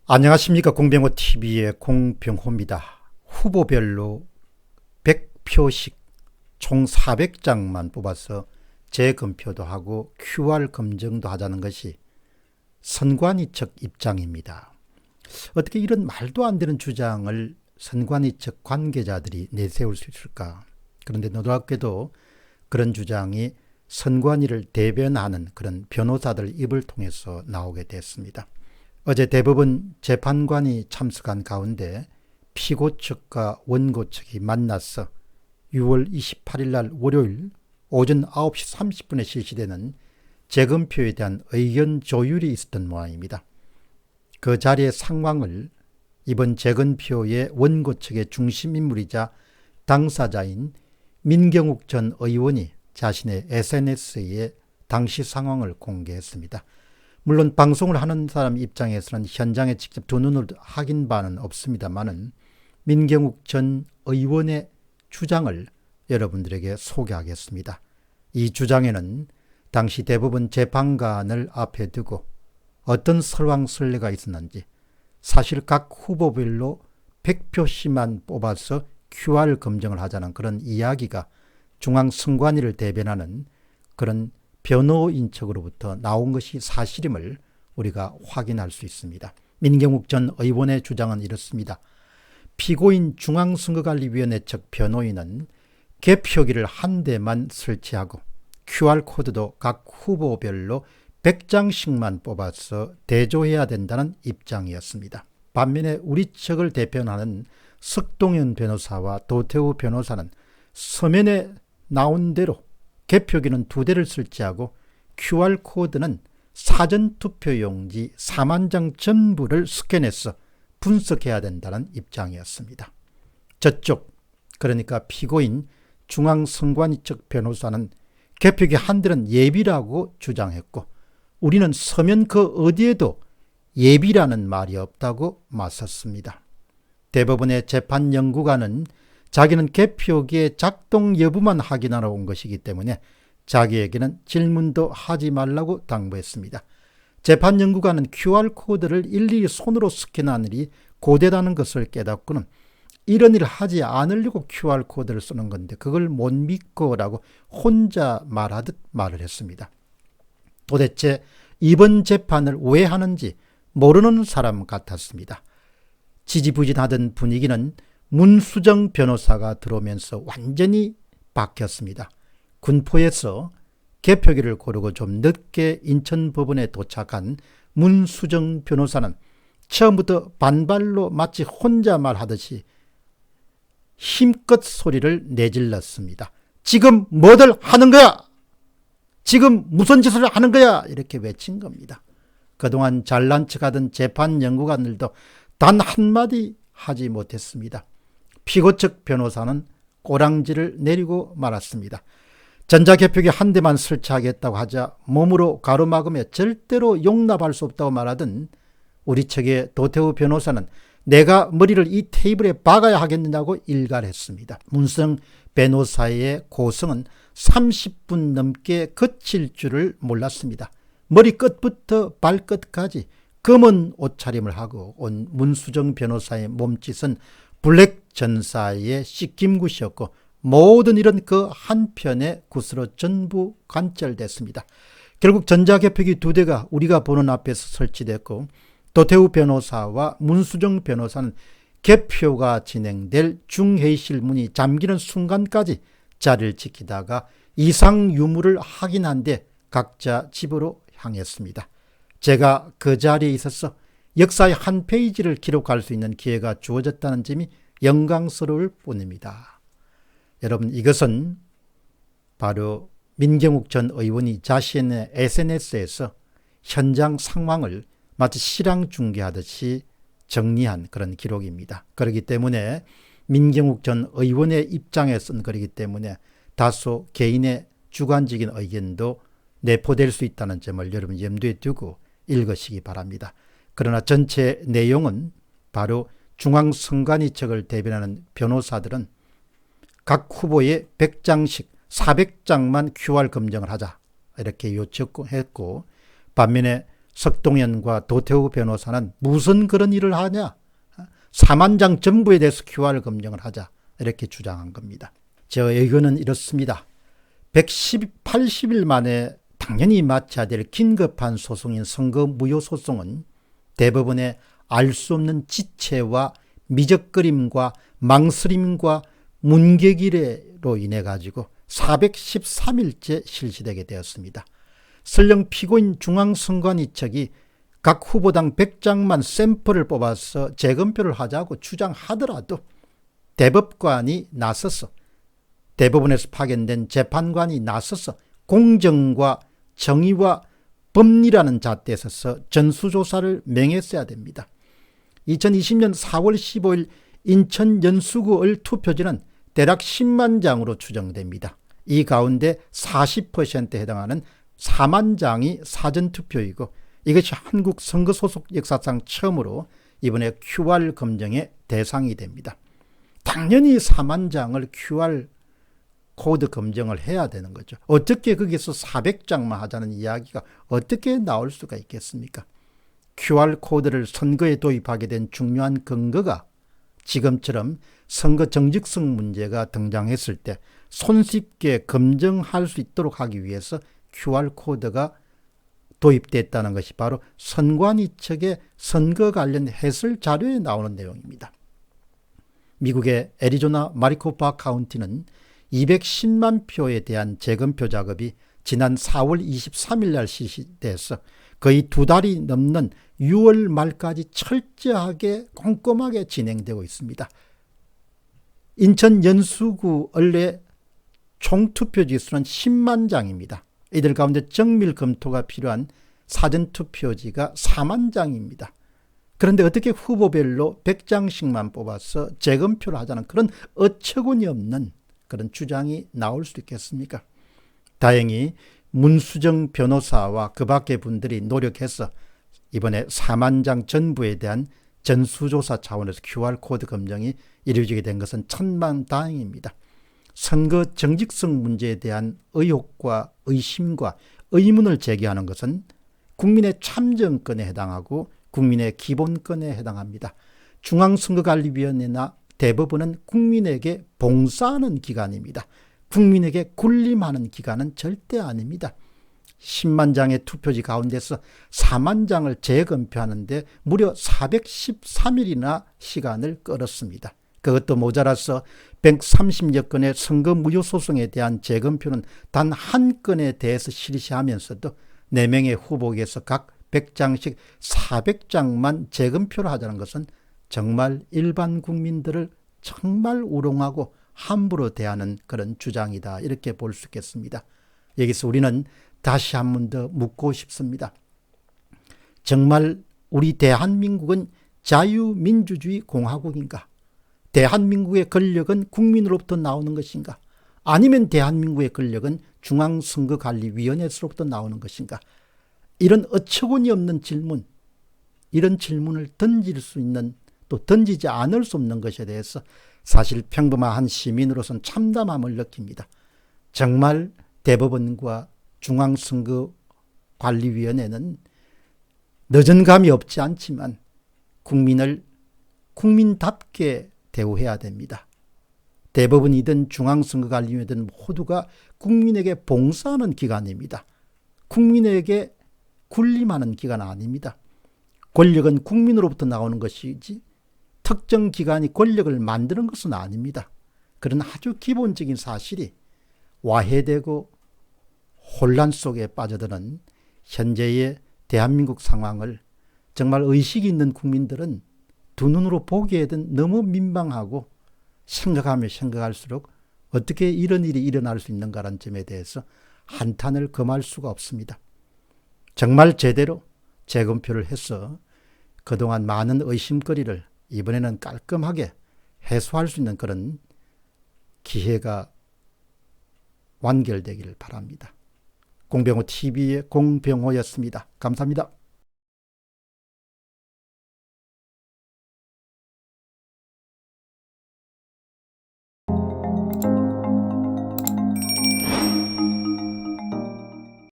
안녕하십니까. 공병호TV의 공병호입니다. 후보별로 100표씩 총 400장만 뽑아서 재검표도 하고 QR 검증도 하자는 것이 선관위 측 입장입니다. 어떻게 이런 말도 안 되는 주장을 선관위 측 관계자들이 내세울 수 있을까? 그런데 놀랍게도 그런 주장이 선관위를 대변하는 그런 변호사들 입을 통해서 나오게 됐습니다. 어제 대법원 재판관이 참석한 가운데 피고 측과 원고 측이 만나서 6월 28일 날 월요일 오전 9시 30분에 실시되는 재검표에 대한 의견 조율이 있었던 모양입니다. 그 자리의 상황을 이번 재검표의 원고 측의 중심인물이자 당사자인 민경욱 전 의원이 자신의 SNS에 당시 상황을 공개했습니다. 물론 방송을 하는 사람 입장에서는 현장에 직접 두 눈으로 확인 바는 없습니다만은 민경욱 전 의원의 주장을 여러분들에게 소개하겠습니다. 이 주장에는 당시 대법원 재판관을 앞에 두고 어떤 설왕설래가 있었는지, 사실 각 후보별로 100표씩만 뽑아서 QR 검증을 하자는 그런 이야기가 중앙선관위를 대변하는 그런 변호인 측으로부터 나온 것이 사실임을 우리가 확인할 수 있습니다. 민경욱 전 의원의 주장은 이렇습니다. 피고인 중앙선거관리위원회 측 변호인은 개표기를 한 대만 설치하고 QR코드도 각 후보별로 100장씩만 뽑아서 대조해야 된다는 입장이었습니다. 반면에 우리 측을 대표하는 석동현 변호사와 도태우 변호사는 서면에 나온 대로 개표기는 2대를 설치하고 QR코드는 사전투표용지 4만 장 전부를 스캔해서 분석해야 된다는 입장이었습니다. 저쪽, 그러니까 피고인 중앙선관위 측 변호사는 개표기 한 대는 예비라고 주장했고, 우리는 서면 그 어디에도 예비라는 말이 없다고 맞섰습니다. 대법원의 재판연구관은 자기는 개표기의 작동 여부만 확인하러 온 것이기 때문에 자기에게는 질문도 하지 말라고 당부했습니다. 재판연구관은 QR코드를 일일이 손으로 스캔하는 일이 고되다는 것을 깨닫고는 이런 일을 하지 않으려고 QR코드를 쓰는 건데 그걸 못 믿고라고 혼자 말하듯 말을 했습니다. 도대체 이번 재판을 왜 하는지 모르는 사람 같았습니다. 지지부진하던 분위기는 문수정 변호사가 들어오면서 완전히 바뀌었습니다. 군포에서 개표기를 고르고 좀 늦게 인천법원에 도착한 문수정 변호사는 처음부터 반발로 마치 혼자 말하듯이 힘껏 소리를 내질렀습니다. 지금 뭐들 하는 거야? 지금 무슨 짓을 하는 거야? 이렇게 외친 겁니다. 그동안 잘난 척하던 재판연구관들도 단 한마디 하지 못했습니다. 피고 측 변호사는 꼬랑지를 내리고 말았습니다. 전자개표기 한 대만 설치하겠다고 하자 몸으로 가로막으며 절대로 용납할 수 없다고 말하던 우리 측의 도태우 변호사는 내가 머리를 이 테이블에 박아야 하겠느냐고 일갈했습니다. 문성 변호사의 고성은 30분 넘게 거칠 줄을 몰랐습니다. 머리끝부터 발끝까지 검은 옷차림을 하고 온 문수정 변호사의 몸짓은 블랙 전사의 씻김굿이었고 모든 일은 그 한편의 굿으로 전부 관철됐습니다. 결국 전자개표기 2대가 우리가 보는 앞에서 설치됐고 도태우 변호사와 문수정 변호사는 개표가 진행될 중회의실 문이 잠기는 순간까지 자리를 지키다가 이상 유무를 확인한 뒤 각자 집으로 향했습니다. 제가 그 자리에 있어서 역사의 한 페이지를 기록할 수 있는 기회가 주어졌다는 점이 영광스러울 뿐입니다. 여러분, 이것은 바로 민경욱 전 의원이 자신의 SNS에서 현장 상황을 마치 실황 중계하듯이 정리한 그런 기록입니다. 그렇기 때문에 민경욱 전 의원의 입장에서는 그렇기 때문에 다소 개인의 주관적인 의견도 내포될 수 있다는 점을 여러분 염두에 두고 읽으시기 바랍니다. 그러나 전체 내용은 바로 중앙선관위 측을 대변하는 변호사들은 각 후보에 100장씩 400장만 QR 검증을 하자 이렇게 요청했고, 반면에 석동현과 도태우 변호사는 무슨 그런 일을 하냐? 사만장 전부에 대해서 QR 검증을 하자 이렇게 주장한 겁니다. 저 의견은 이렇습니다. 180일 만에 당연히 마쳐야 될 긴급한 소송인 선거 무효 소송은 대법원의 알 수 없는 지체와 미적거림과 망설임과 문개기례로 인해 가지고 413일째 실시되게 되었습니다. 설령 피고인 중앙선관위 측이 각 후보당 100장만 샘플을 뽑아서 재검표를 하자고 주장하더라도 대법관이 나서서 대법원에서 파견된 재판관이 나서서 공정과 정의와 법리라는 잣대에 서서 전수조사를 명했어야 됩니다. 2020년 4월 15일 인천 연수구을 투표지는 대략 10만 장으로 추정됩니다. 이 가운데 40%에 해당하는 4만 장이 사전투표이고 이것이 한국 선거소속 역사상 처음으로 이번에 QR 검증의 대상이 됩니다. 당연히 4만 장을 QR 코드 검증을 해야 되는 거죠. 어떻게 거기서 400장만 하자는 이야기가 어떻게 나올 수가 있겠습니까? QR 코드를 선거에 도입하게 된 중요한 근거가 지금처럼 선거 정직성 문제가 등장했을 때 손쉽게 검증할 수 있도록 하기 위해서 QR 코드가 도입됐다는 것이 바로 선관위 측의 선거 관련 해설 자료에 나오는 내용입니다. 미국의 애리조나 마리코파 카운티는 210만 표에 대한 재검표 작업이 지난 4월 23일 날 실시돼서 거의 2달이 넘는 6월 말까지 철저하게 꼼꼼하게 진행되고 있습니다. 인천 연수구 을의 총투표지 수는 10만 장입니다. 이들 가운데 정밀 검토가 필요한 사전투표지가 4만 장입니다. 그런데 어떻게 후보별로 100장씩만 뽑아서 재검표를 하자는 그런 어처구니 없는 그런 주장이 나올 수 있겠습니까? 다행히 문수정 변호사와 그 밖의 분들이 노력해서 이번에 4만 장 전부에 대한 전수조사 차원에서 QR코드 검증이 이루어지게 된 것은 천만다행입니다. 선거 정직성 문제에 대한 의혹과 의심과 의문을 제기하는 것은 국민의 참정권에 해당하고 국민의 기본권에 해당합니다. 중앙선거관리위원회나 대법원은 국민에게 봉사하는 기관입니다. 국민에게 군림하는 기관은 절대 아닙니다. 10만 장의 투표지 가운데서 4만 장을 재검표하는데 무려 413일이나 시간을 끌었습니다. 그것도 모자라서 130여 건의 선거 무효 소송에 대한 재검표는 단 한 건에 대해서 실시하면서도 4명의 후보에게서 각 100장씩 400장만 재검표를 하자는 것은 정말 일반 국민들을 정말 우롱하고 함부로 대하는 그런 주장이다, 이렇게 볼 수 있겠습니다. 여기서 우리는 다시 한 번 더 묻고 싶습니다. 정말 우리 대한민국은 자유민주주의 공화국인가? 대한민국의 권력은 국민으로부터 나오는 것인가? 아니면 대한민국의 권력은 중앙선거관리위원회에서로부터 나오는 것인가? 이런 어처구니 없는 질문, 이런 질문을 던질 수 있는, 또 던지지 않을 수 없는 것에 대해서 사실 평범한 시민으로서는 참담함을 느낍니다. 정말 대법원과 중앙선거관리위원회는 늦은 감이 없지 않지만 국민을 국민답게 대우해야 됩니다. 대법원이든 중앙선거관리위원회든 모두가 국민에게 봉사하는 기관입니다. 국민에게 군림하는 기관 아닙니다. 권력은 국민으로부터 나오는 것이지 특정 기관이 권력을 만드는 것은 아닙니다. 그런 아주 기본적인 사실이 와해되고 혼란 속에 빠져드는 현재의 대한민국 상황을 정말 의식이 있는 국민들은 두 눈으로 보기에는 너무 민망하고 생각하면 생각할수록 어떻게 이런 일이 일어날 수 있는가라는 점에 대해서 한탄을 금할 수가 없습니다. 정말 제대로 재검표를 해서 그동안 많은 의심거리를 이번에는 깔끔하게 해소할 수 있는 그런 기회가 완결되기를 바랍니다. 공병호 TV의 공병호였습니다. 감사합니다.